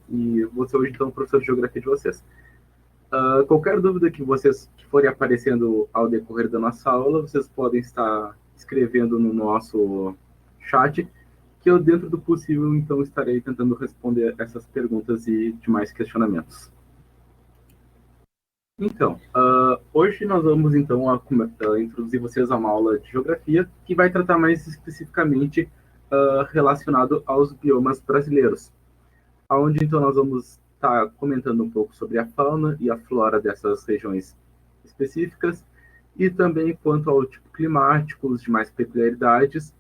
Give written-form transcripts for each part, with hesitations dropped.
e vou ser hoje, então, o professor de geografia de vocês. Qualquer dúvida que vocês que forem aparecendo ao decorrer da nossa aula, vocês podem estar escrevendo no nosso chat, que eu, dentro do possível, então, estarei tentando responder essas perguntas e demais questionamentos. Então, hoje nós vamos, então, introduzir vocês a uma aula de geografia que vai tratar mais especificamente relacionado aos biomas brasileiros, onde, então, nós vamos estar comentando um pouco sobre a fauna e a flora dessas regiões específicas, e também quanto ao tipo climático, os demais peculiaridades,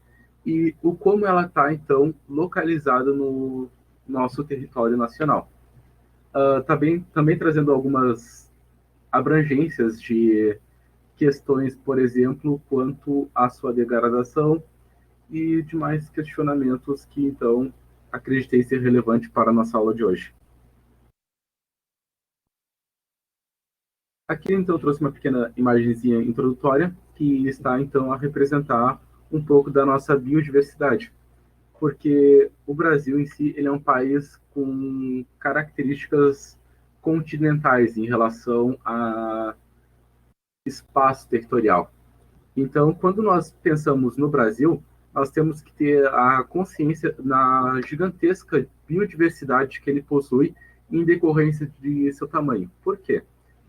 e o como ela está, então, localizada no nosso território nacional. Também trazendo algumas abrangências de questões, por exemplo, quanto à sua degradação e demais questionamentos que, então, acreditei ser relevante para a nossa aula de hoje. Aqui, então, eu trouxe uma pequena imagenzinha introdutória que está, então, a representar um pouco da nossa biodiversidade, porque o Brasil em si ele é um país com características continentais em relação a espaço territorial. Então, quando nós pensamos no Brasil, nós temos que ter a consciência na gigantesca biodiversidade que ele possui em decorrência de seu tamanho. Por quê?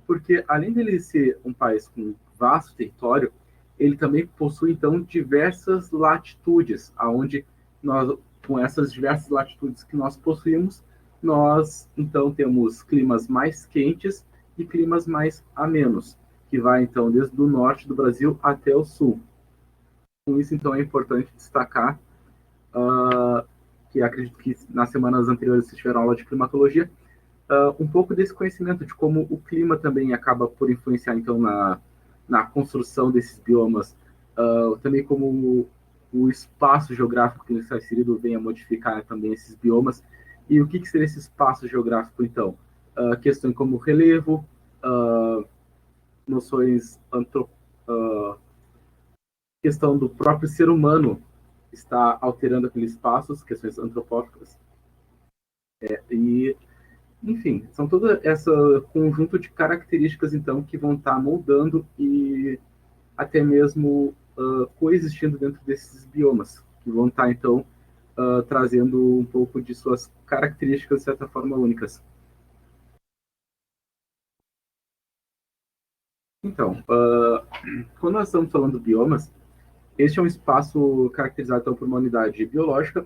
Porque, além dele ser um país com vasto território, ele também possui, então, diversas latitudes, aonde nós, com essas diversas latitudes que nós possuímos, nós, então, temos climas mais quentes e climas mais amenos, que vai, então, desde o norte do Brasil até o sul. Com isso, então, é importante destacar que acredito que nas semanas anteriores vocês tiveram aula de climatologia, um pouco desse conhecimento de como o clima também acaba por influenciar, então, na construção desses biomas, também como o espaço geográfico que está inserido vem a modificar também esses biomas. E o que seria esse espaço geográfico, então? Questões como relevo, noções questão do próprio ser humano está alterando aqueles espaços, questões antropóficas. E, enfim, são todo esse conjunto de características, então, que vão estar moldando e até mesmo coexistindo dentro desses biomas, que vão estar, então, trazendo um pouco de suas características, de certa forma, únicas. Então, quando nós estamos falando de biomas, este é um espaço caracterizado então, por uma unidade biológica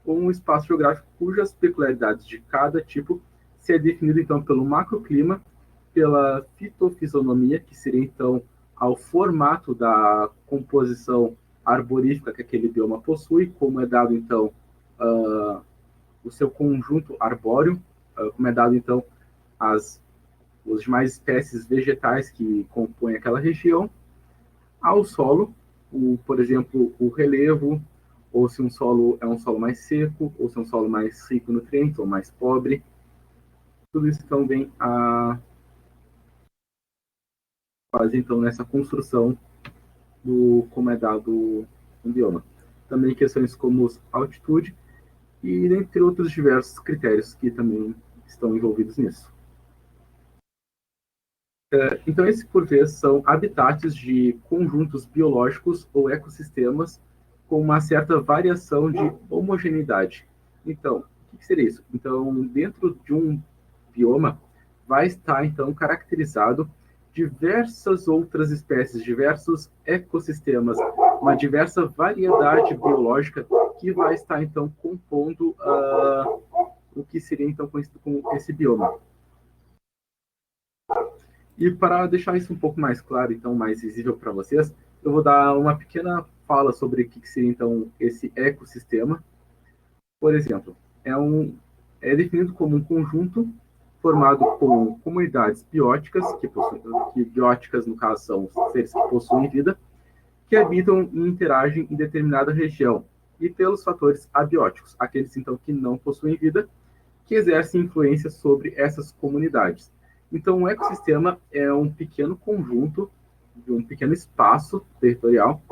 ou um espaço geográfico cujas peculiaridades de cada tipo se é definido então pelo macroclima, pela fitofisionomia, que seria então ao formato da composição arborífica que aquele bioma possui, como é dado então o seu conjunto arbóreo, como é dado então as demais espécies vegetais que compõem aquela região, ao solo, por exemplo, o relevo, ou se um solo é um solo mais seco, ou se é um solo mais rico em nutrientes, ou mais pobre. Tudo isso então vem a fazer então nessa construção do como é dado um bioma. Também questões como altitude e entre outros diversos critérios que também estão envolvidos nisso. Então, esses, por vez, são habitats de conjuntos biológicos ou ecossistemas com uma certa variação de homogeneidade. Então, o que seria isso? Então, dentro de um bioma, vai estar, então, caracterizado diversas outras espécies, diversos ecossistemas, uma diversa variedade biológica que vai estar, então, compondo o que seria, então, conhecido como esse bioma. E para deixar isso um pouco mais claro, então mais visível para vocês, eu vou dar uma pequena fala sobre o que seria então esse ecossistema. Por exemplo, é definido como um conjunto formado por comunidades bióticas, que bióticas no caso são seres que possuem vida, que habitam e interagem em determinada região, e pelos fatores abióticos, aqueles então que não possuem vida, que exercem influência sobre essas comunidades. Então, o ecossistema é um pequeno conjunto, de um pequeno espaço territorial,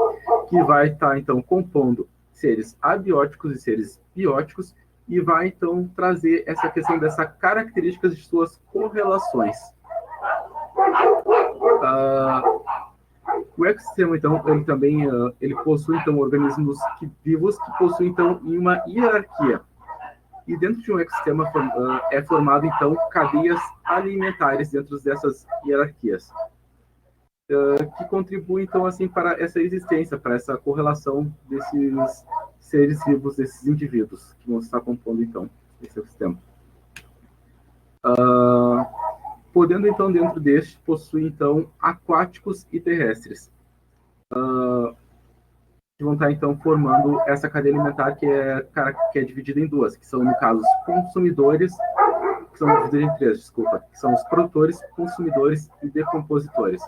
que vai estar, então, compondo seres abióticos e seres bióticos e vai, então, trazer essa questão dessas características de suas correlações. O ecossistema, então, ele também ele possui, então, organismos vivos que possuem, então, uma hierarquia. E dentro de um ecossistema é formado, então, cadeias alimentares dentro dessas hierarquias, que contribuem, então, assim, para essa existência, para essa correlação desses seres vivos, desses indivíduos que vão estar compondo, então, esse ecossistema. Podendo, então, dentro deste, possuir, então, aquáticos e terrestres, que vão estar, então, formando essa cadeia alimentar que é dividida em duas, que são, no caso, os consumidores, que são divididos em três, desculpa, que são os produtores, consumidores e decompositores.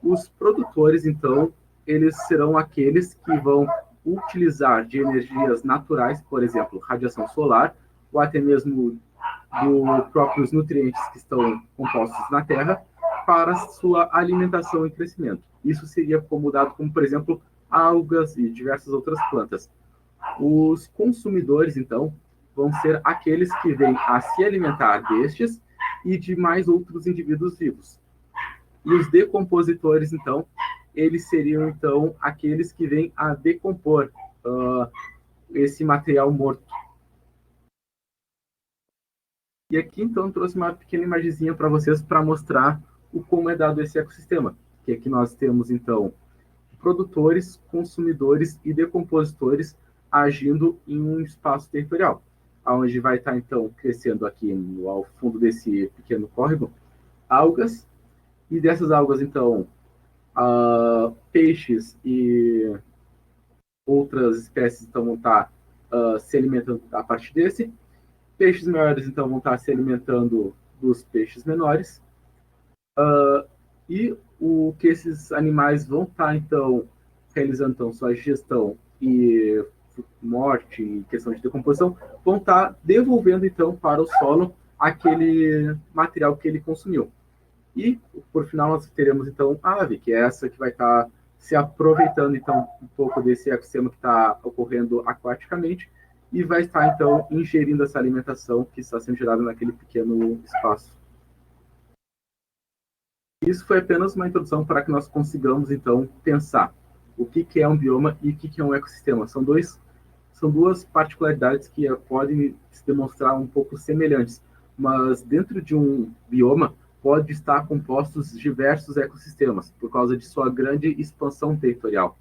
Os produtores, então, eles serão aqueles que vão utilizar de energias naturais, por exemplo, radiação solar, ou até mesmo dos próprios nutrientes que estão compostos na Terra, para sua alimentação e crescimento. Isso seria como dado como, por exemplo, algas e diversas outras plantas. Os consumidores, então, vão ser aqueles que vêm a se alimentar destes e de mais outros indivíduos vivos. E os decompositores, então, eles seriam, então, aqueles que vêm a decompor esse material morto. E aqui, então, trouxe uma pequena imagenzinha para vocês para mostrar como é dado esse ecossistema. Que aqui nós temos, então, produtores, consumidores e decompositores agindo em um espaço territorial, onde vai estar, então, crescendo aqui ao fundo desse pequeno córrego, algas, e dessas algas, então, peixes e outras espécies então, vão estar se alimentando a partir desse. Peixes maiores, então, vão estar se alimentando dos peixes menores. E o que esses animais vão estar, então, realizando então, sua digestão e morte e questão de decomposição, vão estar devolvendo, então, para o solo aquele material que ele consumiu. E, por final, nós teremos, então, a ave, que é essa que vai estar se aproveitando, então, um pouco desse ecossistema que está ocorrendo aquaticamente e vai estar, então, ingerindo essa alimentação que está sendo gerada naquele pequeno espaço. Isso foi apenas uma introdução para que nós consigamos, então, pensar o que é um bioma e o que é um ecossistema. São duas particularidades que podem se demonstrar um pouco semelhantes, mas dentro de um bioma pode estar compostos diversos ecossistemas, por causa de sua grande expansão territorial.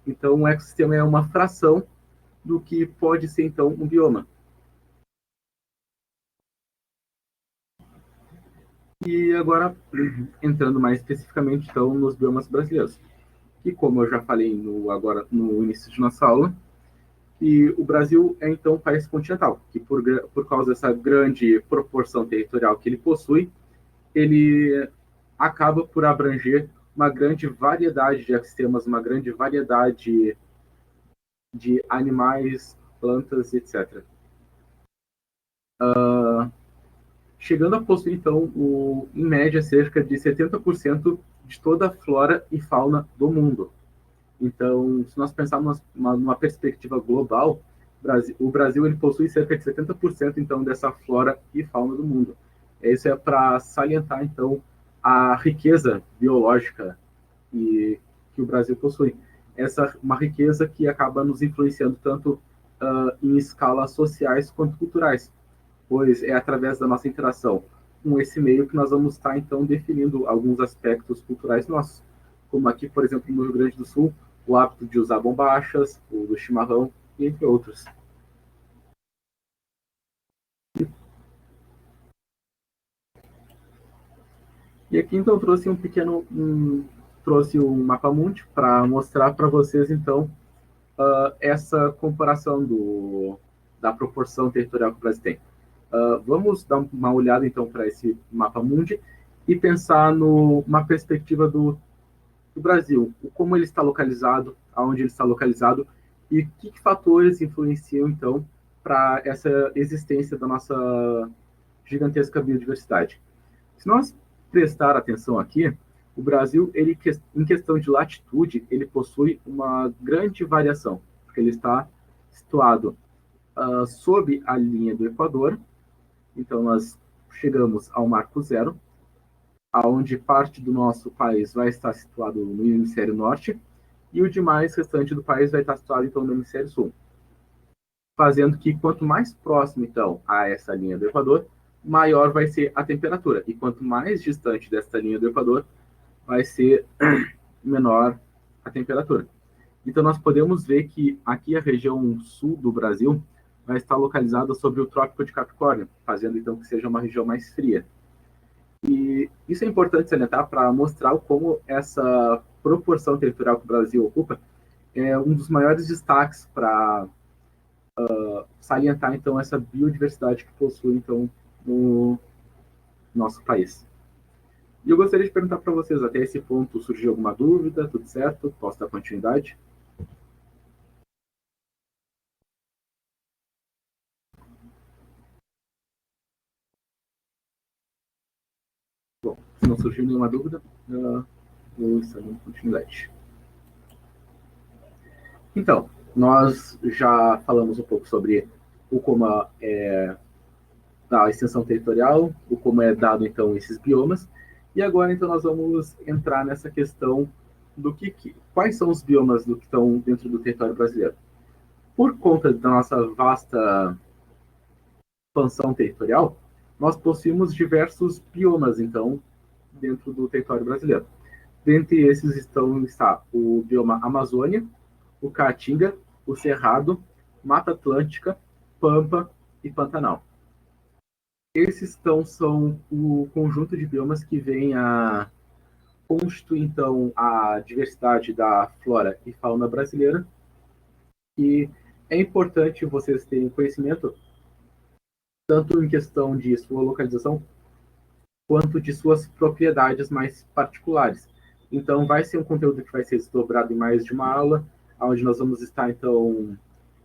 Então, um ecossistema é uma fração do que pode ser, então, um bioma. E agora, entrando mais especificamente, então, nos biomas brasileiros. E como eu já falei agora no início de nossa aula, e o Brasil é, então, um país continental, que por causa dessa grande proporção territorial que ele possui, ele acaba por abranger uma grande variedade de ecossistemas, uma grande variedade de animais, plantas, etc. Chegando a possuir, então, em média, cerca de 70% de toda a flora e fauna do mundo. Então, se nós pensarmos numa perspectiva global, o Brasil ele possui cerca de 70% então dessa flora e fauna do mundo. Isso é para salientar então a riqueza biológica que o Brasil possui. Essa uma riqueza que acaba nos influenciando tanto em escalas sociais quanto culturais, pois é através da nossa interação com esse meio que nós vamos estar então definindo alguns aspectos culturais nossos, como aqui, por exemplo, no Rio Grande do Sul, o hábito de usar bombachas, o do chimarrão, entre outros. E aqui, então, trouxe um mapa mundi para mostrar para vocês, então, essa comparação da proporção territorial que o Brasil tem. Vamos dar uma olhada, então, para esse mapa mundi e pensar numa perspectiva do Brasil, como ele está localizado, aonde ele está localizado e que fatores influenciam, então, para essa existência da nossa gigantesca biodiversidade. Se nós prestar atenção aqui, o Brasil, ele, em questão de latitude, ele possui uma grande variação, porque ele está situado sob a linha do Equador. Então, nós chegamos ao marco zero, aonde parte do nosso país vai estar situado no hemisfério norte e o demais restante do país vai estar situado então no hemisfério sul, fazendo que quanto mais próximo então a essa linha do Equador, maior vai ser a temperatura, e quanto mais distante dessa linha do Equador, vai ser menor a temperatura. Então nós podemos ver que aqui a região sul do Brasil vai estar localizada sobre o Trópico de Capricórnio, fazendo então que seja uma região mais fria. E isso é importante salientar para mostrar como essa proporção territorial que o Brasil ocupa é um dos maiores destaques para salientar então essa biodiversidade que possui então no nosso país. E eu gostaria de perguntar para vocês, até esse ponto surgiu alguma dúvida? Tudo certo? Posso dar continuidade? Bom, se não surgiu nenhuma dúvida, vou estar dando continuidade. Então, nós já falamos um pouco sobre o como da extensão territorial, o como é dado então esses biomas, e agora então nós vamos entrar nessa questão do quais são os biomas do que estão dentro do território brasileiro. Por conta da nossa vasta expansão territorial, nós possuímos diversos biomas então dentro do território brasileiro. Dentre esses está o bioma Amazônia, o Caatinga, o Cerrado, Mata Atlântica, Pampa e Pantanal. Esses então são o conjunto de biomas que vem a constituir então a diversidade da flora e fauna brasileira, e é importante vocês terem conhecimento tanto em questão de sua localização quanto de suas propriedades mais particulares. Então vai ser um conteúdo que vai ser desdobrado em mais de uma aula, onde nós vamos estar então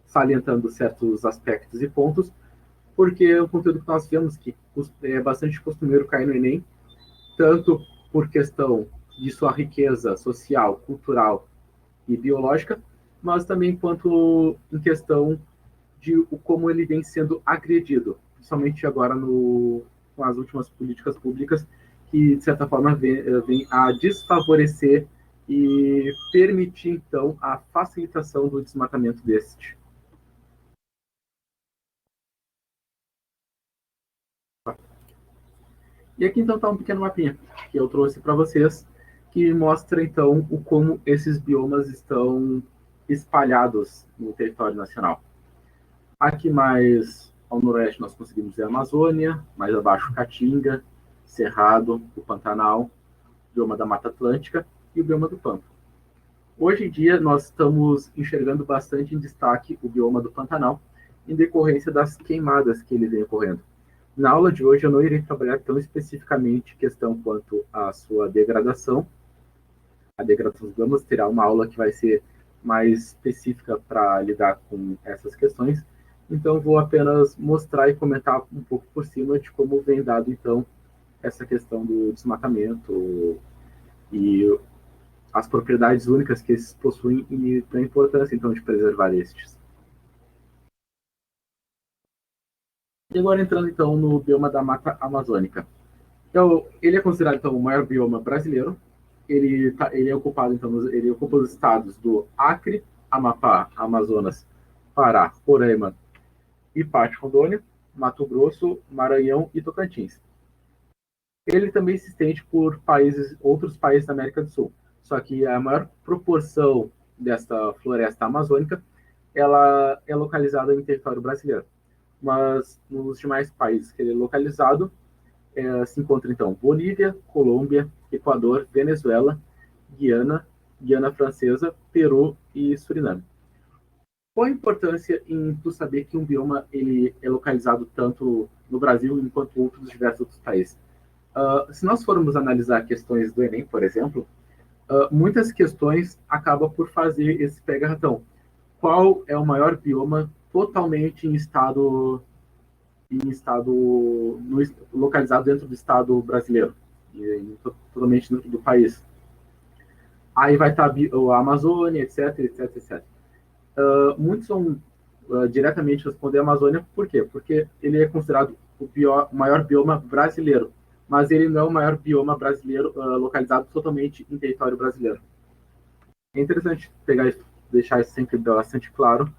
salientando certos aspectos e pontos, porque é um conteúdo que nós vemos que é bastante costumeiro cair no Enem, tanto por questão de sua riqueza social, cultural e biológica, mas também quanto em questão de como ele vem sendo agredido, principalmente agora com as últimas políticas públicas, que de certa forma vem a desfavorecer e permitir então a facilitação do desmatamento deste. E aqui então está um pequeno mapinha que eu trouxe para vocês, que mostra então o como esses biomas estão espalhados no território nacional. Aqui mais ao noroeste nós conseguimos ver a Amazônia, mais abaixo Caatinga, Cerrado, o Pantanal, o bioma da Mata Atlântica e o bioma do Pampa. Hoje em dia nós estamos enxergando bastante em destaque o bioma do Pantanal, em decorrência das queimadas que ele vem ocorrendo. Na aula de hoje eu não irei trabalhar tão especificamente questão quanto a sua degradação. A degradação dos biomas terá uma aula que vai ser mais específica para lidar com essas questões. Então vou apenas mostrar e comentar um pouco por cima de como vem dado então essa questão do desmatamento e as propriedades únicas que esses possuem e da importância então de preservar estes. E agora entrando então no bioma da Mata Amazônica. Então, ele é considerado então o maior bioma brasileiro. Ele é ocupado então, ele ocupa os estados do Acre, Amapá, Amazonas, Pará, Roraima e parte Rondônia, Mato Grosso, Maranhão e Tocantins. Ele também se estende por outros países da América do Sul. Só que a maior proporção desta floresta amazônica, ela é localizada em território brasileiro. Mas nos demais países que ele é localizado, se encontra então Bolívia, Colômbia, Equador, Venezuela, Guiana, Guiana Francesa, Peru e Suriname. Qual a importância em tu saber que um bioma ele é localizado tanto no Brasil quanto outros diversos outros países? Se nós formos analisar questões do Enem, por exemplo, muitas questões acabam por fazer esse pega-ratão. Qual é o maior bioma totalmente localizado dentro do estado brasileiro, totalmente dentro do país? Aí vai estar a Amazônia, etc, etc, etc. Muitos são diretamente responder a Amazônia. Por quê? Porque ele é considerado o maior bioma brasileiro, mas ele não é o maior bioma brasileiro localizado totalmente em território brasileiro. É interessante pegar isso, deixar isso sempre bastante claro,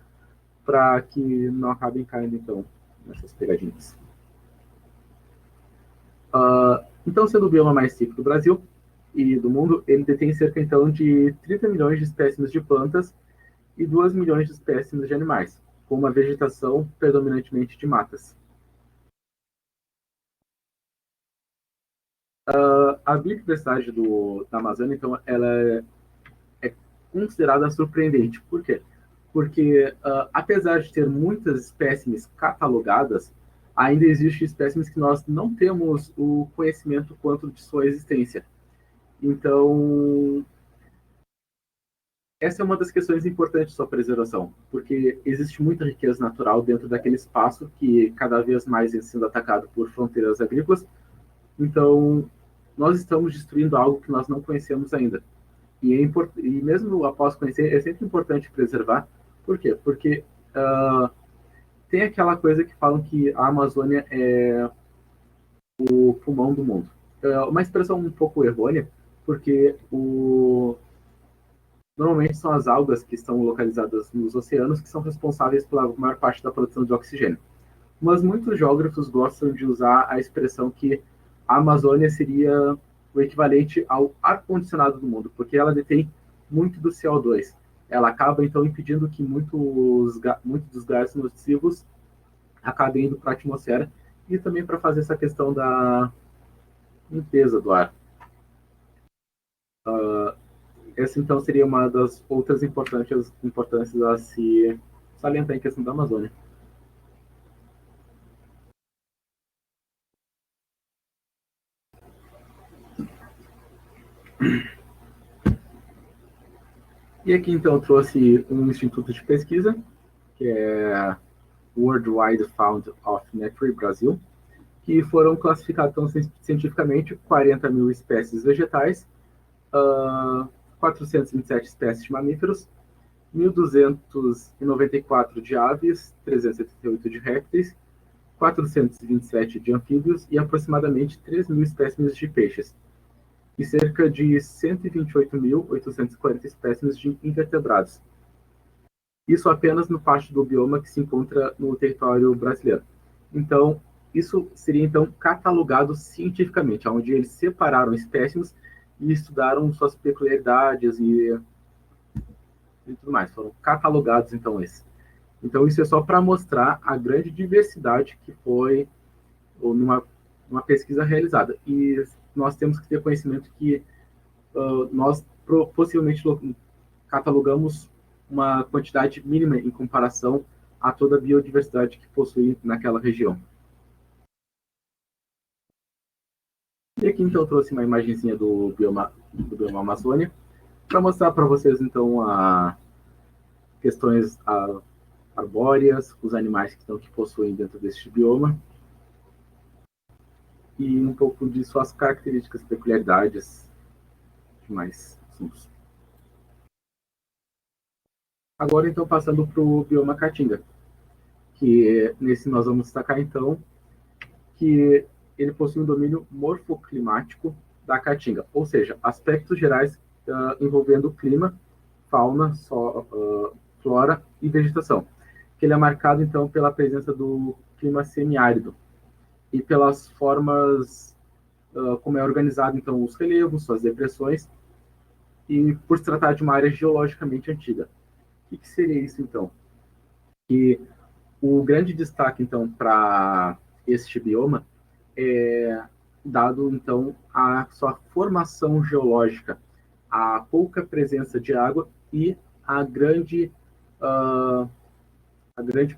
para que não acabem caindo, então, nessas pegadinhas. Então, sendo o bioma mais rico do Brasil e do mundo, ele detém cerca, então, de 30 milhões de espécimes de plantas e 2 milhões de espécimes de animais, com uma vegetação predominantemente de matas. A biodiversidade da Amazônia, então, ela é considerada surpreendente. Por quê? Porque, apesar de ter muitas espécimes catalogadas, ainda existem espécimes que nós não temos o conhecimento quanto de sua existência. Então, essa é uma das questões importantes da sua preservação, porque existe muita riqueza natural dentro daquele espaço que cada vez mais é sendo atacado por fronteiras agrícolas. Então, nós estamos destruindo algo que nós não conhecemos ainda. E mesmo após conhecer, é sempre importante preservar. Por quê? Porque tem aquela coisa que falam que a Amazônia é o pulmão do mundo. É uma expressão um pouco errônea, porque normalmente são as algas que estão localizadas nos oceanos que são responsáveis pela maior parte da produção de oxigênio. Mas muitos geógrafos gostam de usar a expressão que a Amazônia seria o equivalente ao ar-condicionado do mundo, porque ela detém muito do CO2. Ela acaba, então, impedindo que muitos dos gases nocivos acabem indo para a atmosfera e também para fazer essa questão da limpeza do ar. Essa, então, seria uma das outras importâncias a se salientar em questão da Amazônia. E aqui, então, eu trouxe um instituto de pesquisa, que é Worldwide Fund of Nature Brasil, que foram classificados então, cientificamente 40 mil espécies vegetais, 427 espécies de mamíferos, 1.294 de aves, 378 de répteis, 427 de anfíbios e aproximadamente 3 mil espécimes de peixes, e cerca de 128.840 espécimes de invertebrados. Isso apenas no parte do bioma que se encontra no território brasileiro. Então, isso seria então catalogado cientificamente, onde eles separaram espécimes e estudaram suas peculiaridades e tudo mais. Foram catalogados então esses. Então, isso é só para mostrar a grande diversidade que foi numa pesquisa realizada. E nós temos que ter conhecimento que nós possivelmente catalogamos uma quantidade mínima em comparação a toda a biodiversidade que possui naquela região. E aqui então eu trouxe uma imagenzinha do bioma Amazônia para mostrar para vocês então questões arbóreas, os animais que possuem dentro deste bioma e um pouco de suas características, peculiaridades, demais assuntos. Agora então passando para o bioma Caatinga, que nesse nós vamos destacar então que ele possui um domínio morfoclimático da Caatinga, ou seja, aspectos gerais envolvendo clima, fauna, flora e vegetação, que ele é marcado então pela presença do clima semiárido e pelas formas como é organizado então os relevos, suas depressões e por se tratar de uma área geologicamente antiga. O que seria isso então? Que o grande destaque então para este bioma é dado então a sua formação geológica, a pouca presença de água e uh, a grande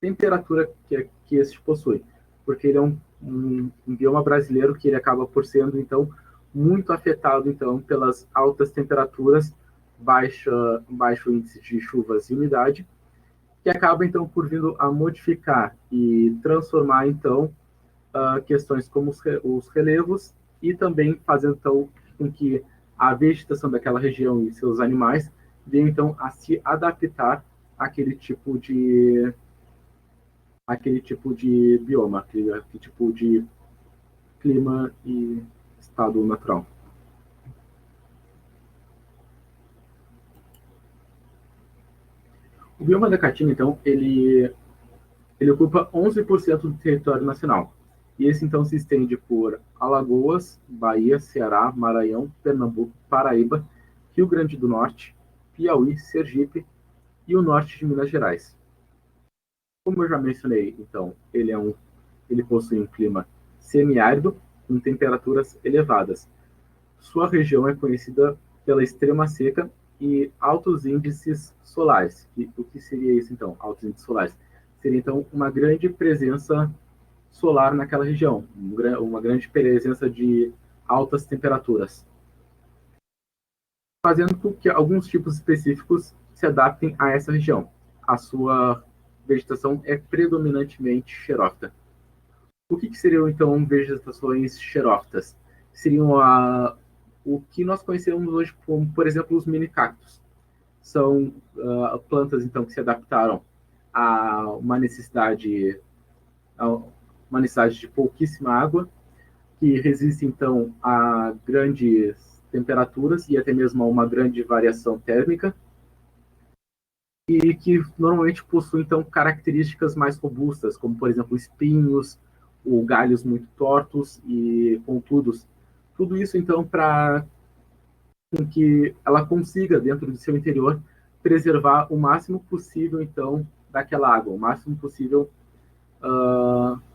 temperatura que este possui, porque ele é um bioma brasileiro que ele acaba por sendo então muito afetado então pelas altas temperaturas, baixo índice de chuvas e umidade, que acaba então por vindo a modificar e transformar então questões como os relevos e também fazendo então com que a vegetação daquela região e seus animais venham então a se adaptar aquele tipo de bioma, aquele tipo de clima e estado natural. O bioma da Caatinga, então, ele ocupa 11% do território nacional. E esse, então, se estende por Alagoas, Bahia, Ceará, Maranhão, Pernambuco, Paraíba, Rio Grande do Norte, Piauí, Sergipe e o norte de Minas Gerais. Como eu já mencionei, então, ele possui um clima semiárido com temperaturas elevadas. Sua região é conhecida pela extrema seca e altos índices solares. O que seria isso, então? Altos índices solares. Seria, então, uma grande presença solar naquela região, uma grande presença de altas temperaturas, fazendo com que alguns tipos específicos se adaptem a essa região. A sua vegetação é predominantemente xerófita. O que seriam, então, vegetações xerófitas? Seriam o que nós conhecemos hoje como, por exemplo, os mini-cactos. São plantas, então, que se adaptaram a a uma necessidade de pouquíssima água, que resistem, então, a grandes temperaturas e até mesmo a uma grande variação térmica, e que normalmente possuem, então, características mais robustas, como, por exemplo, espinhos, ou galhos muito tortos e pontudos. Tudo isso, então, para que ela consiga, dentro do seu interior, preservar o máximo possível, então, daquela água, o máximo possível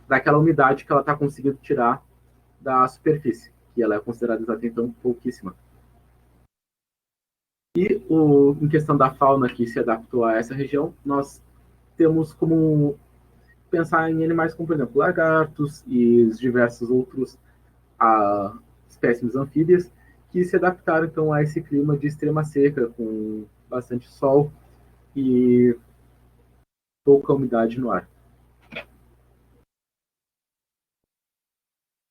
daquela umidade que ela está conseguindo tirar da superfície, que ela é considerada até então pouquíssima. E em questão da fauna que se adaptou a essa região, nós temos como pensar em animais como, por exemplo, lagartos e os diversos outros espécies anfíbias que se adaptaram então a esse clima de extrema seca, com bastante sol e pouca umidade no ar.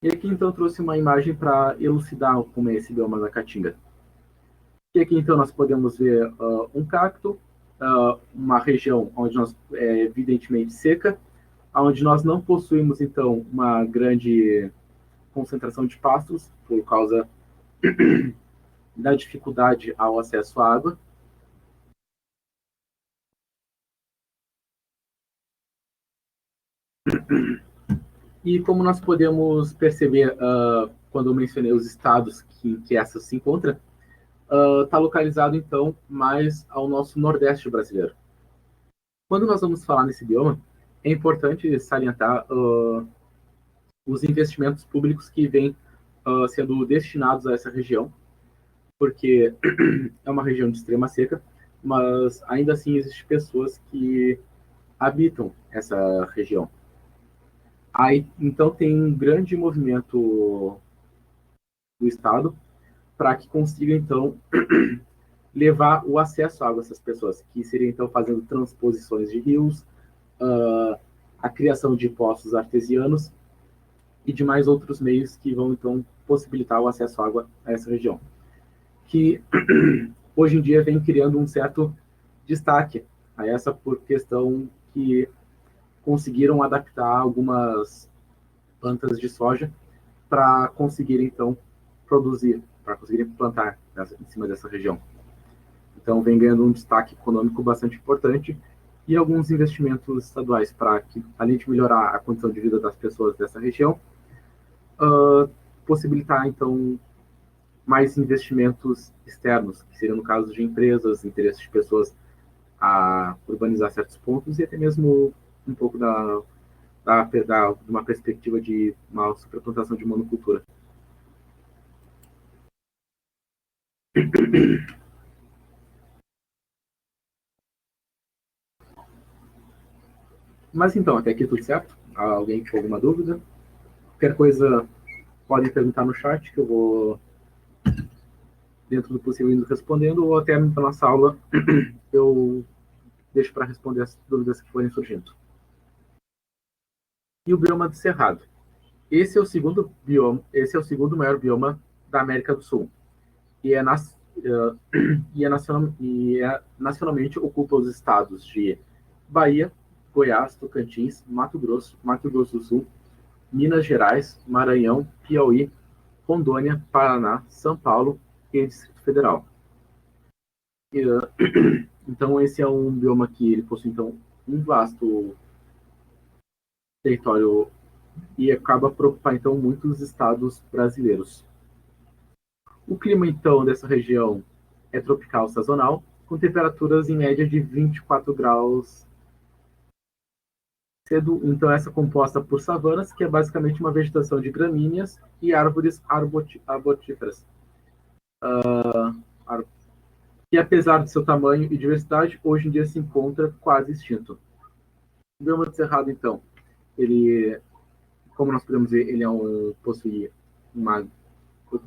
E aqui então trouxe uma imagem para elucidar como é esse bioma da Caatinga. E aqui então nós podemos ver um cacto, uma região onde nós evidentemente seca, onde nós não possuímos então uma grande concentração de pastos por causa da dificuldade ao acesso à água. E como nós podemos perceber quando eu mencionei os estados que essa se encontra, está localizado então mais ao nosso nordeste brasileiro. Quando nós vamos falar nesse bioma, é importante salientar os investimentos públicos que vêm sendo destinados a essa região, porque é uma região de extrema seca, mas ainda assim existem pessoas que habitam essa região. Aí, então tem um grande movimento do Estado para que consiga então levar o acesso à água a essas pessoas, que seria então fazendo transposições de rios, a criação de poços artesianos e de mais outros meios que vão então possibilitar o acesso à água a essa região, que hoje em dia vem criando um certo destaque a essa por questão que conseguiram adaptar algumas plantas de soja para conseguirem então produzir, para conseguirem plantar em cima dessa região. Então vem ganhando um destaque econômico bastante importante e alguns investimentos estaduais para que, além de melhorar a condição de vida das pessoas dessa região, possibilitar então mais investimentos externos, que seriam no caso de empresas, interesses de pessoas a urbanizar certos pontos e até mesmo um pouco de uma perspectiva de uma superplantação de monocultura. Mas então, até aqui tudo certo? Alguém com alguma dúvida? Qualquer coisa, podem perguntar no chat, que eu vou, dentro do possível, indo respondendo, ou até na nossa aula eu deixo para responder as dúvidas que forem surgindo. E o bioma do Cerrado. Esse é o segundo maior bioma da América do Sul. E nacionalmente ocupa os estados de Bahia, Goiás, Tocantins, Mato Grosso, Mato Grosso do Sul, Minas Gerais, Maranhão, Piauí, Rondônia, Paraná, São Paulo e Distrito Federal. Então, esse é um bioma que ele possui então um vasto território e acaba por ocupar então muitos estados brasileiros. O clima então dessa região é tropical sazonal, com temperaturas em média de 24 graus cedo. Então, essa é composta por savanas, que é basicamente uma vegetação de gramíneas e árvores arbotíferas. Que, apesar de seu tamanho e diversidade, hoje em dia se encontra quase extinto. O bioma do Cerrado, então, ele, como nós podemos ver, ele possui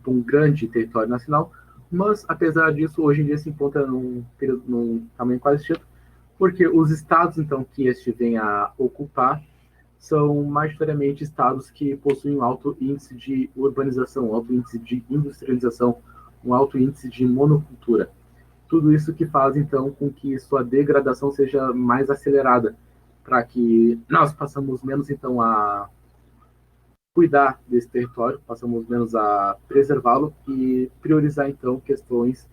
um grande território nacional, mas, apesar disso, hoje em dia se encontra num tamanho quase extinto, porque os estados, então, que este vem a ocupar são majoritariamente estados que possuem um alto índice de urbanização, um alto índice de industrialização, um alto índice de monocultura. Tudo isso que faz, então, com que sua degradação seja mais acelerada, para que nós passamos menos, então, a cuidar desse território, passamos menos a preservá-lo e priorizar, então, questões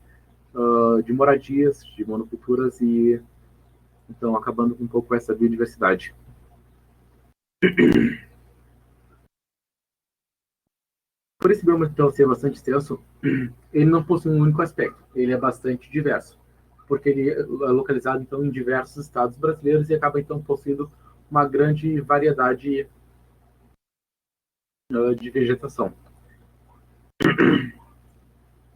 de moradias, de monoculturas e, então, acabando com um pouco essa biodiversidade. Por esse bioma então ser bastante extenso, ele não possui um único aspecto, ele é bastante diverso, porque ele é localizado então em diversos estados brasileiros e acaba então possuindo uma grande variedade de vegetação,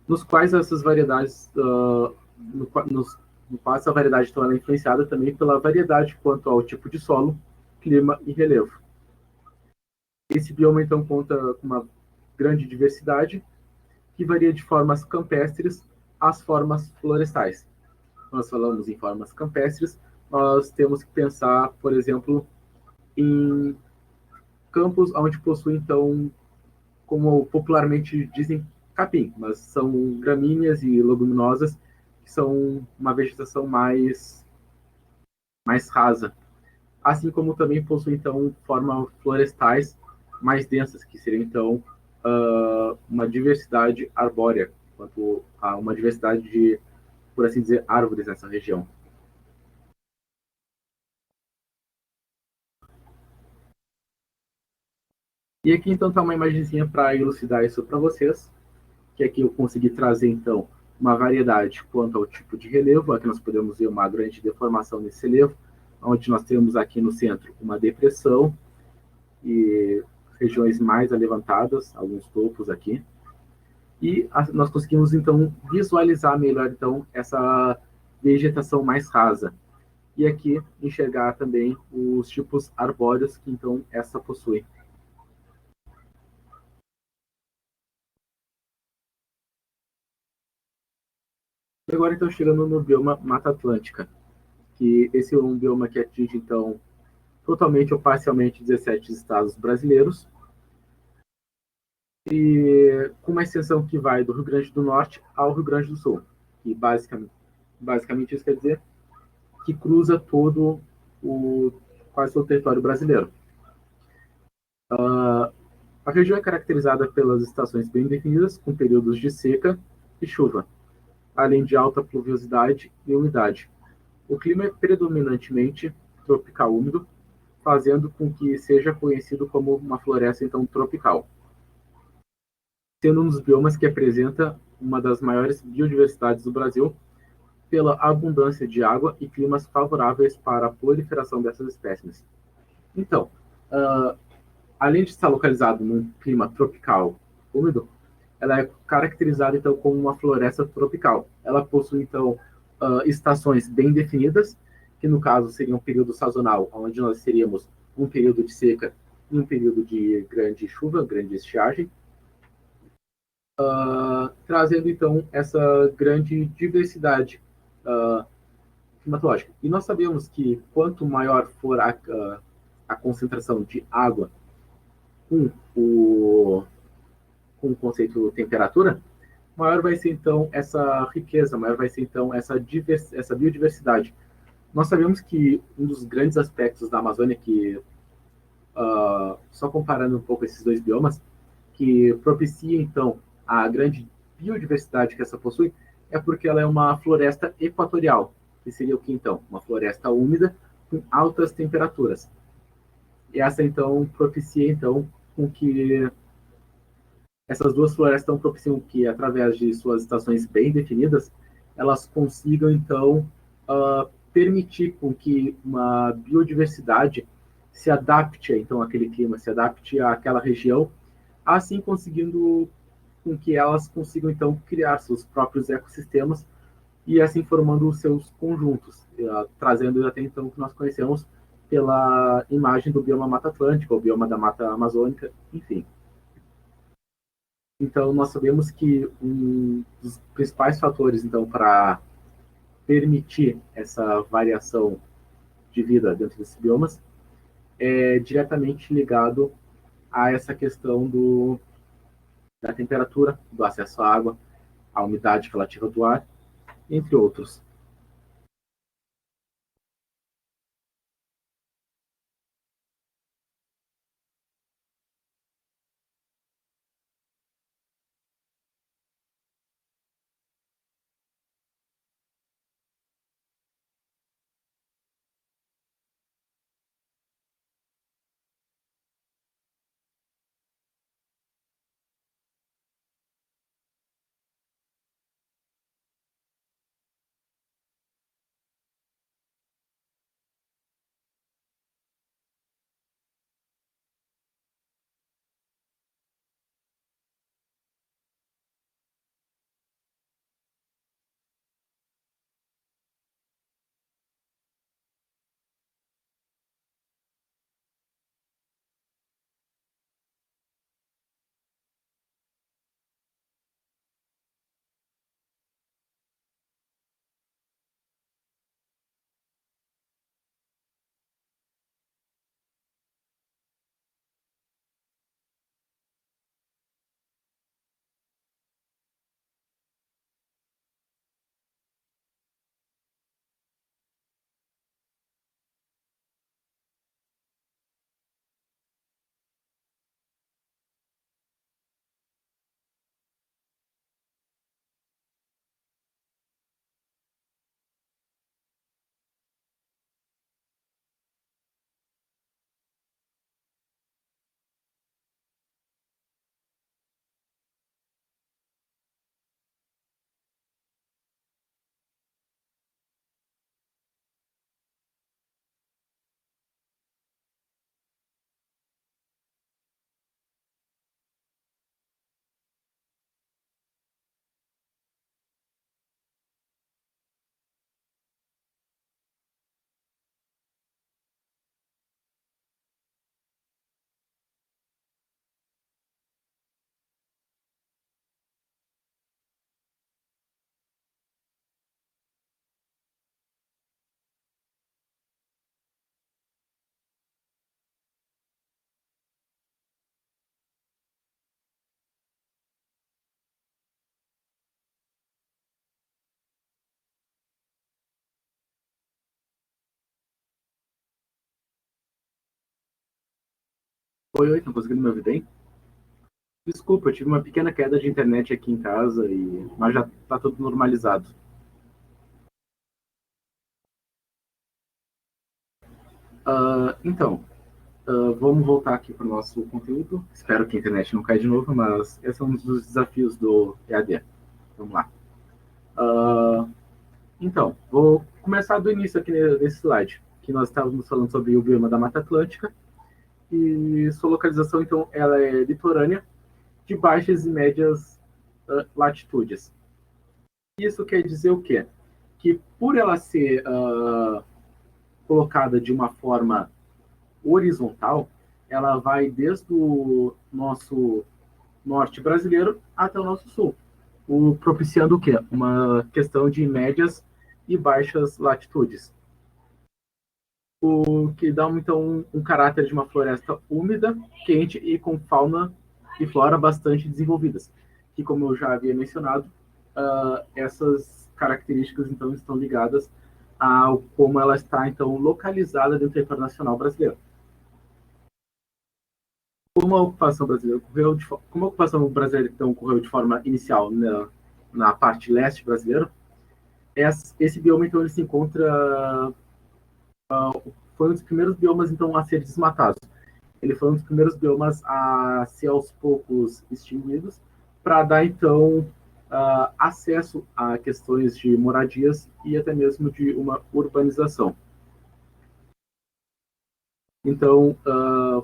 nos quais essas variedades, no qual essa variedade então, é influenciada também pela variedade quanto ao tipo de solo, clima e relevo. Esse bioma então conta com uma grande diversidade que varia de formas campestres às formas florestais. Nós falamos em formas campestres, nós temos que pensar, por exemplo, em campos onde possui, então, como popularmente dizem, capim, mas são gramíneas e leguminosas, que são uma vegetação mais rasa. Assim como também possui, então, formas florestais mais densas, que seriam, então, uma diversidade arbórea, quanto a uma diversidade de, por assim dizer, árvores nessa região. E aqui então está uma imagenzinha para elucidar isso para vocês, que aqui eu consegui trazer então uma variedade quanto ao tipo de relevo. Aqui nós podemos ver uma grande deformação nesse relevo, onde nós temos aqui no centro uma depressão e regiões mais alevantadas, alguns topos aqui. E nós conseguimos então visualizar melhor então essa vegetação mais rasa. E aqui enxergar também os tipos arbóreos que então essa possui. E agora então chegando no bioma Mata Atlântica, que esse é um bioma que atinge então totalmente ou parcialmente 17 estados brasileiros, e com uma extensão que vai do Rio Grande do Norte ao Rio Grande do Sul, que basicamente isso quer dizer que cruza todo o quase todo o território brasileiro. A região é caracterizada pelas estações bem definidas, com períodos de seca e chuva, além de alta pluviosidade e umidade. O clima é predominantemente tropical úmido, fazendo com que seja conhecido como uma floresta então tropical, sendo um dos biomas que apresenta uma das maiores biodiversidades do Brasil pela abundância de água e climas favoráveis para a proliferação dessas espécies. Então, além de estar localizado num clima tropical úmido, ela é caracterizada então como uma floresta tropical. Ela possui então estações bem definidas, que no caso seria um período sazonal, onde nós teríamos um período de seca e um período de grande chuva, grande estiagem, trazendo então essa grande diversidade climatológica. E nós sabemos que quanto maior for a concentração de água com o conceito de temperatura, maior vai ser então essa riqueza, maior vai ser então essa biodiversidade. Nós sabemos que um dos grandes aspectos da Amazônia, que só comparando um pouco esses dois biomas, que propicia então a grande biodiversidade que essa possui, é porque ela é uma floresta equatorial, que seria o que então? Uma floresta úmida com altas temperaturas. E essa então propicia então com que essas duas florestas propiciam que, através de suas estações bem definidas, elas consigam, então, permitir com que uma biodiversidade se adapte, então, àquele clima, se adapte àquela região, assim conseguindo com que elas consigam, então, criar seus próprios ecossistemas e assim formando os seus conjuntos, trazendo até então o que nós conhecemos pela imagem do bioma Mata Atlântica, ou bioma da Mata Amazônica, enfim. Então, nós sabemos que um dos principais fatores, então, para permitir essa variação de vida dentro desses biomas é diretamente ligado a essa questão da temperatura, do acesso à água, à umidade relativa do ar, entre outros. Oi, oi, estão conseguindo me ouvir bem? Desculpa, eu tive uma pequena queda de internet aqui em casa, mas já está tudo normalizado. Então, vamos voltar aqui para o nosso conteúdo. Espero que a internet não caia de novo, mas esse é um dos desafios do EAD. Vamos lá. Uh, então, vou começar do início aqui nesse slide, que nós estávamos falando sobre o bioma da Mata Atlântica, e sua localização, então, ela é litorânea, de baixas e médias latitudes. Isso quer dizer o quê? Que por ela ser colocada de uma forma horizontal, ela vai desde o nosso norte brasileiro até o nosso sul, propiciando o quê? Uma questão de médias e baixas latitudes, o que dá então um caráter de uma floresta úmida, quente e com fauna e flora bastante desenvolvidas, que, como eu já havia mencionado, essas características então estão ligadas ao como ela está então localizada dentro do território nacional brasileiro. Como a ocupação brasileira ocorreu como a ocupação brasileira então ocorreu de forma inicial na parte leste brasileira, esse bioma então ele se encontra foi um dos primeiros biomas então a ser desmatados. Ele foi um dos primeiros biomas a ser aos poucos extinguidos para dar então acesso a questões de moradias e até mesmo de uma urbanização. Então,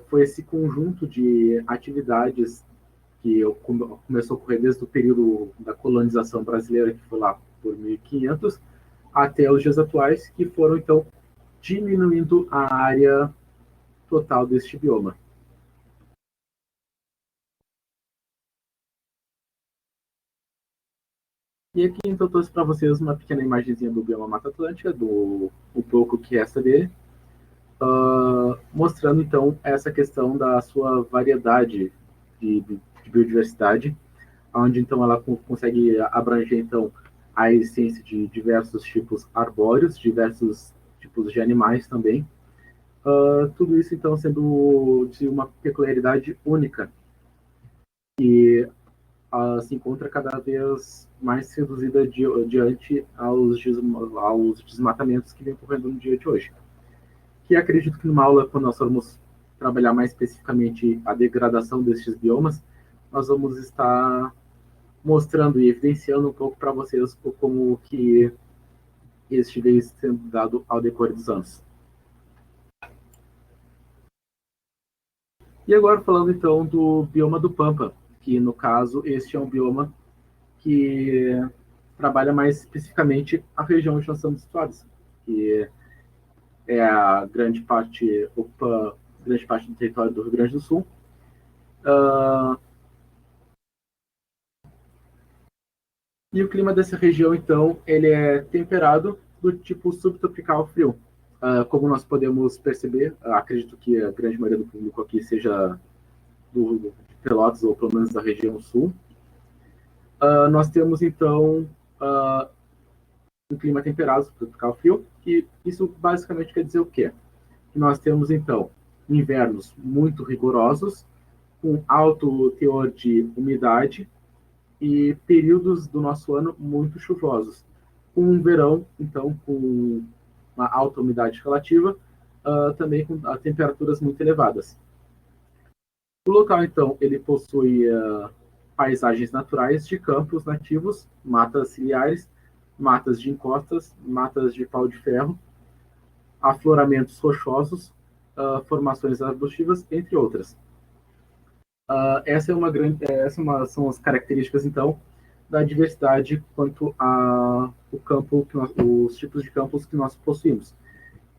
foi esse conjunto de atividades que começou a ocorrer desde o período da colonização brasileira, que foi lá por 1500, até os dias atuais, que foram, então, diminuindo a área total deste bioma. E aqui, então, trouxe para vocês uma pequena imagenzinha do bioma Mata Atlântica, o pouco que resta dele, mostrando, então, essa questão da sua variedade de biodiversidade, onde, então, ela consegue abranger, então, a existência de diversos tipos arbóreos, diversos tipos de animais também. Tudo isso, então, sendo de uma peculiaridade única, que se encontra cada vez mais reduzida diante aos desmatamentos que vem ocorrendo no dia de hoje. Que acredito que numa aula, quando nós formos trabalhar mais especificamente a degradação destes biomas, nós vamos estar mostrando e evidenciando um pouco para vocês como que este veio sendo dado ao decorrer dos anos. E agora falando então do bioma do Pampa, que no caso este é um bioma que trabalha mais especificamente a região onde nós estamos situados, que é a grande parte, ocupa grande parte do território do Rio Grande do Sul. E o clima dessa região, então, ele é temperado do tipo subtropical frio. Como nós podemos perceber, acredito que a grande maioria do público aqui seja de Pelotas, ou pelo menos da região sul. Nós temos, então, um clima temperado, subtropical frio, e isso basicamente quer dizer o quê? Que nós temos, então, invernos muito rigorosos, com alto teor de umidade, e períodos do nosso ano muito chuvosos. Um verão, então, com uma alta umidade relativa, também com temperaturas muito elevadas. O local, então, ele possui paisagens naturais de campos nativos, matas ciliares, matas de encostas, matas de pau de ferro, afloramentos rochosos, formações arbustivas, entre outras. São as características, então, da diversidade quanto ao campo, os tipos de campos que nós possuímos.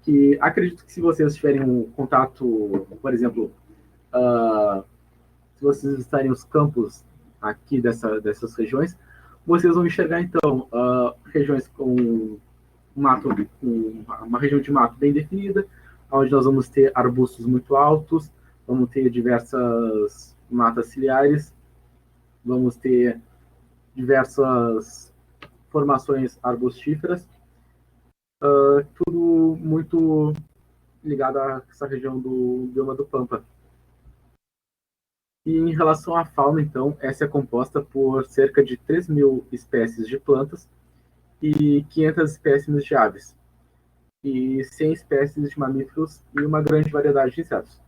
Que acredito que se vocês tiverem um contato, por exemplo, se vocês estarem nos campos aqui dessas regiões, vocês vão enxergar, então, regiões com mato, com uma região de mato bem definida, onde nós vamos ter arbustos muito altos, vamos ter diversas matas ciliares, vamos ter diversas formações arbustíferas, tudo muito ligado a essa região do bioma do Pampa. E em relação à fauna, então, essa é composta por cerca de 3.000 espécies de plantas e 500 espécies de aves, e 100 espécies de mamíferos e uma grande variedade de insetos.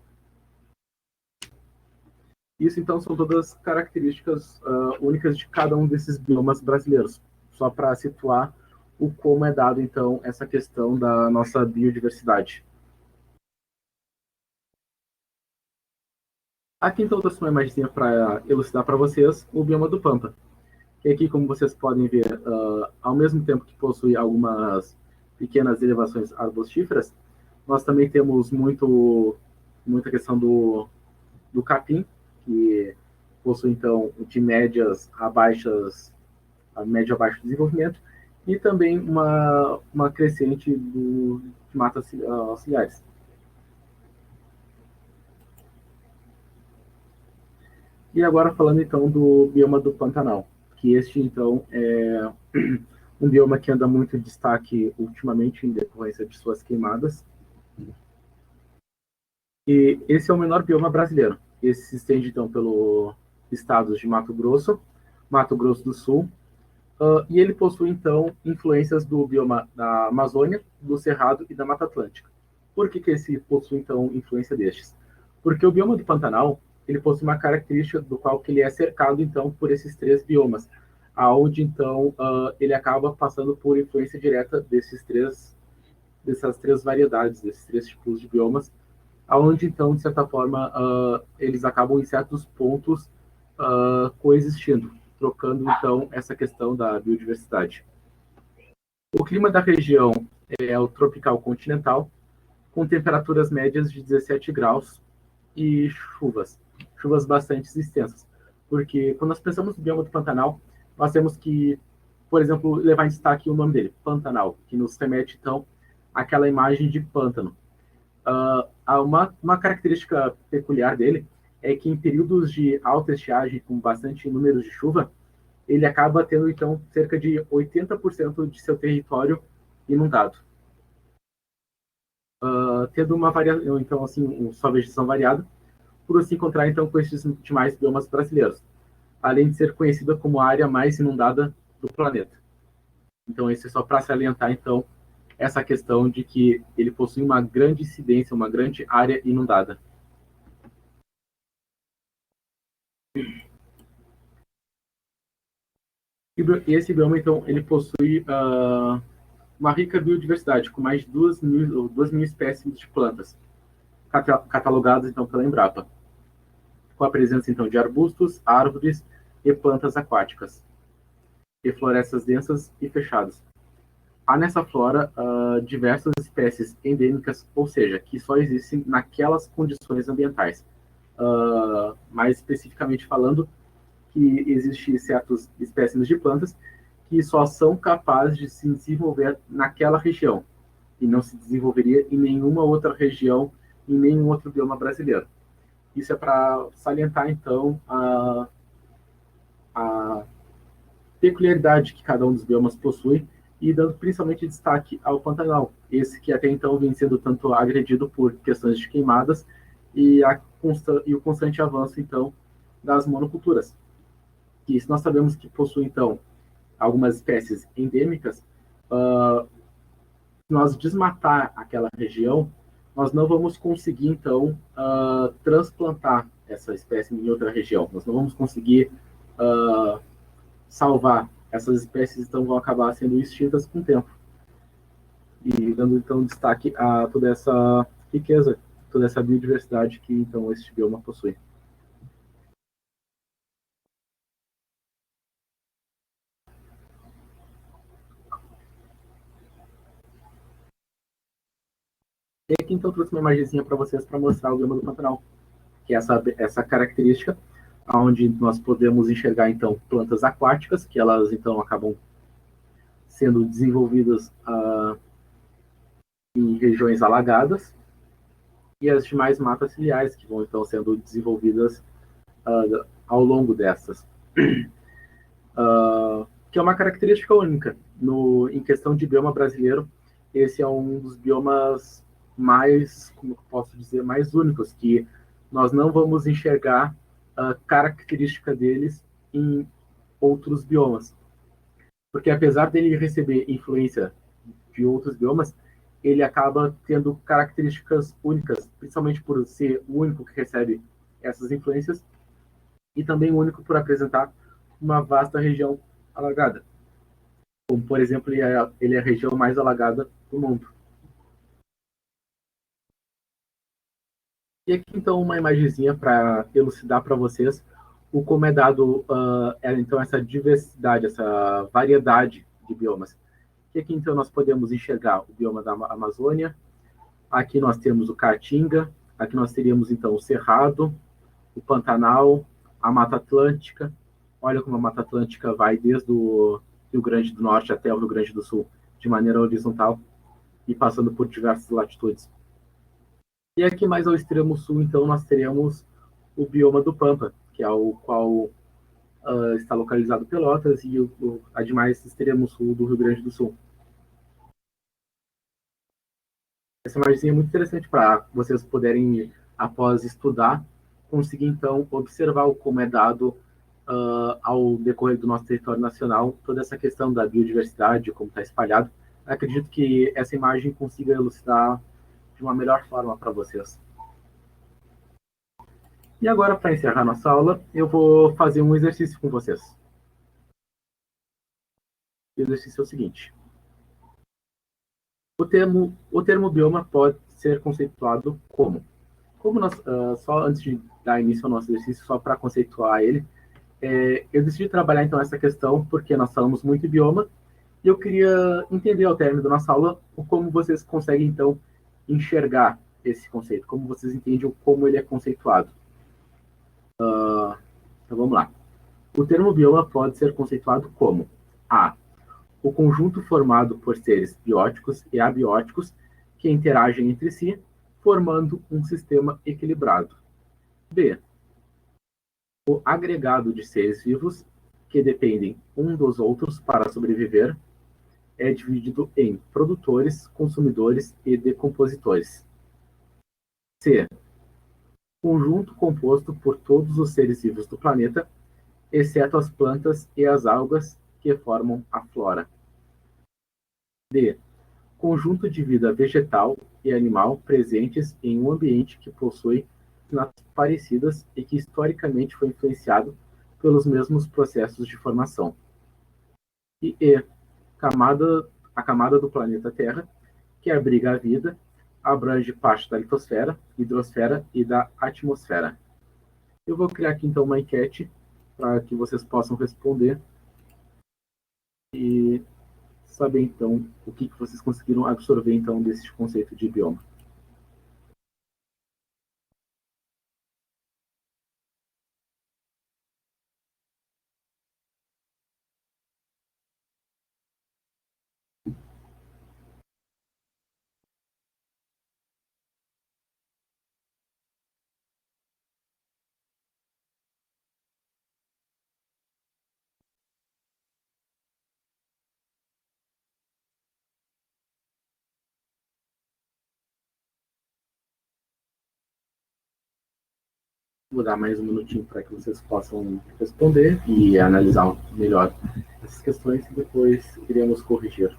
Isso, então, são todas características únicas de cada um desses biomas brasileiros, só para situar o como é dado, então, essa questão da nossa biodiversidade. Aqui, então, eu trouxe uma imagem para elucidar para vocês o bioma do Pampa, que aqui, como vocês podem ver, ao mesmo tempo que possui algumas pequenas elevações arbustíferas, nós também temos muita questão do capim, que possui, então, de médias a baixas, a médio a baixo desenvolvimento, e também uma crescente de matas ciliares. E agora falando então do bioma do Pantanal, que este então é um bioma que anda muito em destaque ultimamente em decorrência de suas queimadas. E esse é o menor bioma brasileiro. Esse se estende então pelos estados de Mato Grosso do Sul, e ele possui então influências do bioma da Amazônia, do Cerrado e da Mata Atlântica. Por que esse possui então influência destes? Porque o bioma do Pantanal ele possui uma característica do qual que ele é cercado então por esses três biomas, aonde então ele acaba passando por influência direta dessas três variedades, desses três tipos de biomas, aonde então de certa forma eles acabam em certos pontos coexistindo, trocando então essa questão da biodiversidade. O clima da região é o tropical continental, com temperaturas médias de 17 graus e chuvas bastante extensas. Porque quando nós pensamos no bioma do Pantanal, nós temos que, por exemplo, levar em destaque o nome dele, Pantanal, que nos remete então àquela imagem de pântano. Uma característica peculiar dele é que em períodos de alta estiagem, com bastante número de chuva, ele acaba tendo então cerca de 80% de seu território inundado. Tendo uma variação, então assim, sua vegetação variada, por se encontrar então com esses demais biomas brasileiros, além de ser conhecida como a área mais inundada do planeta. Então, isso é só para salientar então essa questão de que ele possui uma grande incidência, uma grande área inundada. E esse bioma, então, ele possui uma rica biodiversidade, com mais de 2.000 espécies de plantas, catalogadas, então, pela Embrapa, com a presença, então, de arbustos, árvores e plantas aquáticas, e florestas densas e fechadas. Há nessa flora diversas espécies endêmicas, ou seja, que só existem naquelas condições ambientais. Mais especificamente falando, que existem certas espécies de plantas que só são capazes de se desenvolver naquela região e não se desenvolveria em nenhuma outra região, em nenhum outro bioma brasileiro. Isso é para salientar, então, a peculiaridade que cada um dos biomas possui e dando principalmente destaque ao Pantanal, esse que até então vem sendo tanto agredido por questões de queimadas e o constante avanço, então, das monoculturas. E se nós sabemos que possui, então, algumas espécies endêmicas, se nós desmatar aquela região, nós não vamos conseguir, então, transplantar essa espécie em outra região. Nós não vamos conseguir salvar. Essas espécies, então, vão acabar sendo extintas com o tempo. E dando, então, destaque a toda essa riqueza, toda essa biodiversidade que, então, esse bioma possui. E aqui, então, trouxe uma imagenzinha para vocês para mostrar o bioma do Pantanal, que é essa característica onde nós podemos enxergar, então, plantas aquáticas, que elas, então, acabam sendo desenvolvidas em regiões alagadas, e as demais matas ciliares, que vão, então, sendo desenvolvidas ao longo dessas. Que é uma característica única. Em questão de bioma brasileiro, esse é um dos biomas mais, como eu posso dizer, mais únicos, que nós não vamos enxergar a característica deles em outros biomas. Porque apesar dele receber influência de outros biomas, ele acaba tendo características únicas, principalmente por ser o único que recebe essas influências e também o único por apresentar uma vasta região alagada. Como, por exemplo, ele é a região mais alagada do mundo. E aqui, então, uma imagenzinha para elucidar para vocês como é dado então essa diversidade, essa variedade de biomas. E aqui, então, nós podemos enxergar o bioma da Amazônia, aqui nós temos o Caatinga, aqui nós teríamos, então, o Cerrado, o Pantanal, a Mata Atlântica. Olha como a Mata Atlântica vai desde o Rio Grande do Norte até o Rio Grande do Sul, de maneira horizontal e passando por diversas latitudes. E aqui mais ao extremo sul, então, nós teremos o bioma do Pampa, que é o qual está localizado Pelotas, e a demais extremo sul do Rio Grande do Sul. Essa imagem é muito interessante para vocês poderem, após estudar, conseguir então observar como é dado ao decorrer do nosso território nacional toda essa questão da biodiversidade, como está espalhado. Acredito que essa imagem consiga elucidar de uma melhor forma para vocês. E agora, para encerrar nossa aula, eu vou fazer um exercício com vocês. O exercício é o seguinte: o termo bioma pode ser conceituado como? Como nós, só antes de dar início ao nosso exercício, só para conceituar ele, eu decidi trabalhar então essa questão porque nós falamos muito em bioma e eu queria entender ao término da nossa aula como vocês conseguem então enxergar esse conceito, como vocês entendem como ele é conceituado. Então vamos lá. O termo bioma pode ser conceituado como A. O conjunto formado por seres bióticos e abióticos que interagem entre si, formando um sistema equilibrado. B. O agregado de seres vivos que dependem um dos outros para sobreviver é dividido em produtores, consumidores e decompositores. C. Conjunto composto por todos os seres vivos do planeta, exceto as plantas e as algas que formam a flora. D. Conjunto de vida vegetal e animal presentes em um ambiente que possui naturezas parecidas e que historicamente foi influenciado pelos mesmos processos de formação. E a camada do planeta Terra, que abriga a vida, abrange parte da litosfera, hidrosfera e da atmosfera. Eu vou criar aqui então uma enquete para que vocês possam responder e saber então o que vocês conseguiram absorver então desse conceito de bioma. Vou dar mais um minutinho para que vocês possam responder e analisar melhor essas questões e depois iremos corrigir.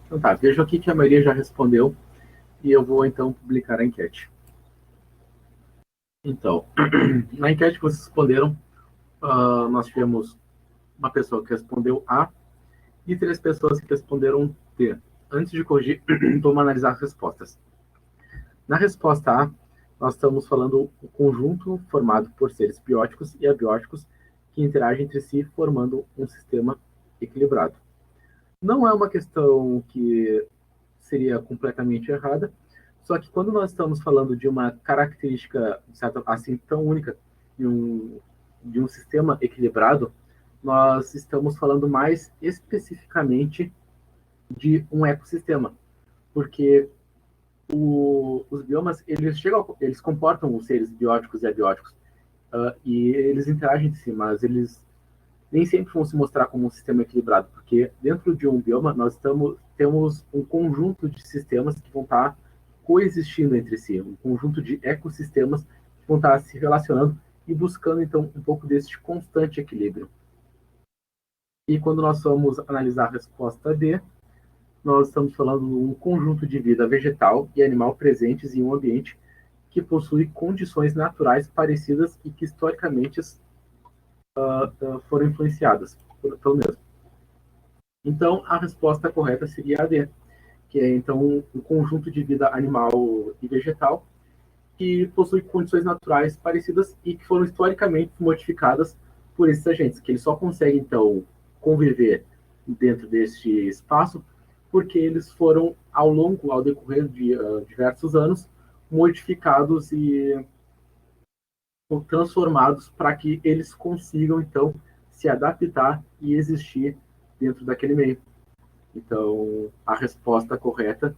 Então tá, vejo aqui que a maioria já respondeu e eu vou então publicar a enquete. Então, na enquete que vocês responderam, nós tivemos uma pessoa que respondeu A e 3 pessoas que responderam D. Antes de corrigir, vamos analisar as respostas. Na resposta A, nós estamos falando o conjunto formado por seres bióticos e abióticos que interagem entre si, formando um sistema equilibrado. Não é uma questão que seria completamente errada, só que quando nós estamos falando de uma característica assim tão única de um sistema equilibrado, nós estamos falando mais especificamente de um ecossistema, porque os biomas eles comportam os seres bióticos e abióticos e eles interagem entre si, mas eles nem sempre vão se mostrar como um sistema equilibrado, porque dentro de um bioma nós temos um conjunto de sistemas que vão estar coexistindo entre si, um conjunto de ecossistemas que vão estar se relacionando e buscando então um pouco desse constante equilíbrio. E quando nós vamos analisar a resposta D, nós estamos falando de um conjunto de vida vegetal e animal presentes em um ambiente que possui condições naturais parecidas e que historicamente foram influenciadas pelo mesmo. Então, a resposta correta seria a D, que é então um conjunto de vida animal e vegetal que possui condições naturais parecidas e que foram historicamente modificadas por esses agentes, que eles só conseguem então conviver dentro deste espaço porque eles foram ao decorrer de diversos anos, modificados e transformados para que eles consigam então se adaptar e existir dentro daquele meio. Então, a resposta correta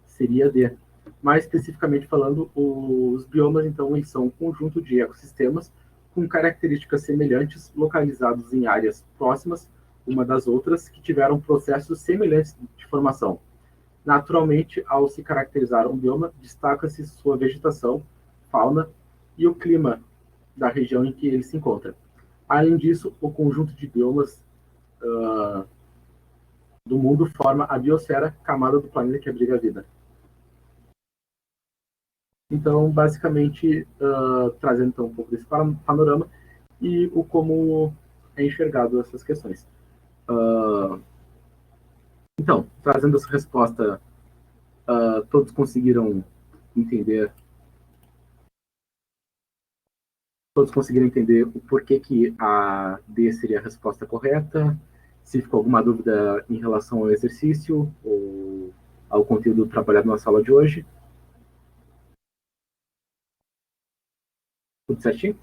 seria D. Mais especificamente falando, os biomas, então, eles são um conjunto de ecossistemas com características semelhantes, localizados em áreas próximas uma das outras, que tiveram processos semelhantes de formação. Naturalmente, ao se caracterizar um bioma, destaca-se sua vegetação, fauna e o clima da região em que ele se encontra. Além disso, o conjunto de biomas do mundo forma a biosfera, camada do planeta que abriga a vida. Então, basicamente, trazendo então, um pouco desse panorama e o como é enxergado essas questões. Então, trazendo essa resposta, todos conseguiram entender todos conseguiram entender o porquê que a D seria a resposta correta, se ficou alguma dúvida em relação ao exercício ou ao conteúdo trabalhado na sala de hoje. Tudo certinho?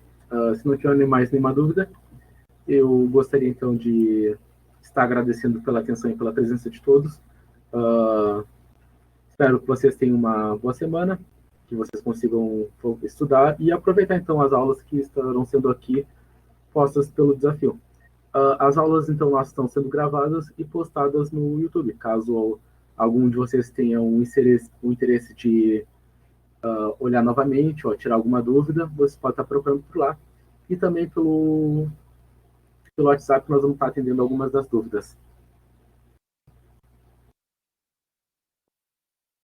Se não tiver mais nenhuma dúvida, eu gostaria então de estar agradecendo pela atenção e pela presença de todos. Espero que vocês tenham uma boa semana, que vocês consigam estudar e aproveitar então as aulas que estarão sendo aqui postas pelo desafio. As aulas, então, elas estão sendo gravadas e postadas no YouTube. Caso algum de vocês tenha um interesse de olhar novamente ou tirar alguma dúvida, você pode estar procurando por lá. E também pelo WhatsApp, nós vamos estar atendendo algumas das dúvidas.